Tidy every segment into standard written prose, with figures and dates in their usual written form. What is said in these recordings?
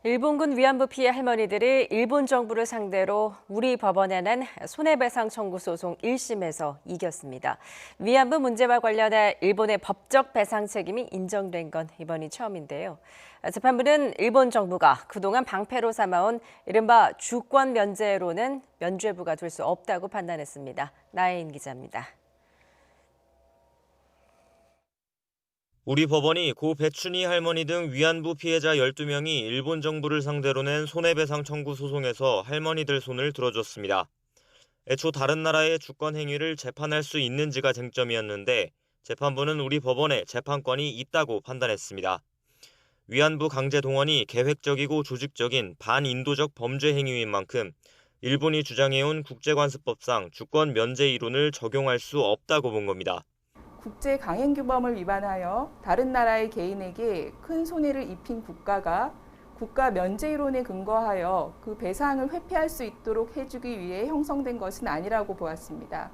일본군 위안부 피해 할머니들이 일본 정부를 상대로 우리 법원에 낸 손해배상 청구 소송 1심에서 이겼습니다. 위안부 문제와 관련해 일본의 법적 배상 책임이 인정된 건 이번이 처음인데요. 재판부는 일본 정부가 그동안 방패로 삼아온 이른바 주권 면제로는 면죄부가 될 수 없다고 판단했습니다. 나혜인 기자입니다. 우리 법원이 고 배춘희 할머니 등 위안부 피해자 12명이 일본 정부를 상대로 낸 손해배상 청구 소송에서 할머니들 손을 들어줬습니다. 애초 다른 나라의 주권 행위를 재판할 수 있는지가 쟁점이었는데 재판부는 우리 법원에 재판권이 있다고 판단했습니다. 위안부 강제 동원이 계획적이고 조직적인 반인도적 범죄 행위인 만큼 일본이 주장해온 국제관습법상 주권 면제 이론을 적용할 수 없다고 본 겁니다. 국제 강행 규범을 위반하여 다른 나라의 개인에게 큰 손해를 입힌 국가가 국가 면제 이론에 근거하여 그 배상을 회피할 수 있도록 해주기 위해 형성된 것은 아니라고 보았습니다.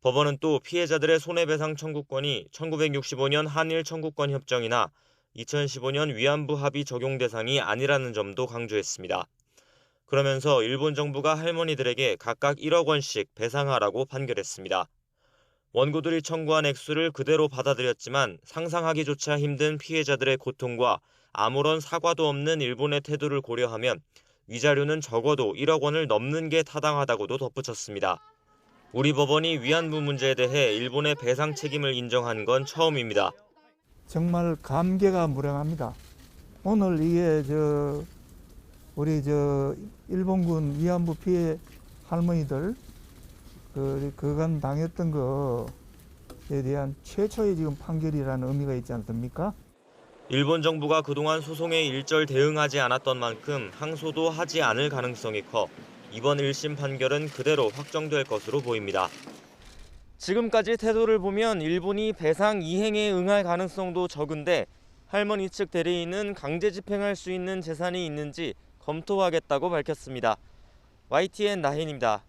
법원은 또 피해자들의 손해배상 청구권이 1965년 한일 청구권 협정이나 2015년 위안부 합의 적용 대상이 아니라는 점도 강조했습니다. 그러면서 일본 정부가 할머니들에게 각각 1억 원씩 배상하라고 판결했습니다. 원고들이 청구한 액수를 그대로 받아들였지만 상상하기조차 힘든 피해자들의 고통과 아무런 사과도 없는 일본의 태도를 고려하면 위자료는 적어도 1억 원을 넘는 게 타당하다고도 덧붙였습니다. 우리 법원이 위안부 문제에 대해 일본의 배상 책임을 인정한 건 처음입니다. 정말 감개가 무량합니다. 오늘 이게 우리 일본군 위안부 피해 할머니들 그간 당했던 거에 대한 최초의 지금 판결이라는 의미가 있지 않습니까? 일본 정부가 그동안 소송에 일절 대응하지 않았던 만큼 항소도 하지 않을 가능성이 커 이번 1심 판결은 그대로 확정될 것으로 보입니다. 지금까지 태도를 보면 일본이 배상 이행에 응할 가능성도 적은데 할머니 측 대리인은 강제 집행할 수 있는 재산이 있는지 검토하겠다고 밝혔습니다. YTN 나혜인입니다.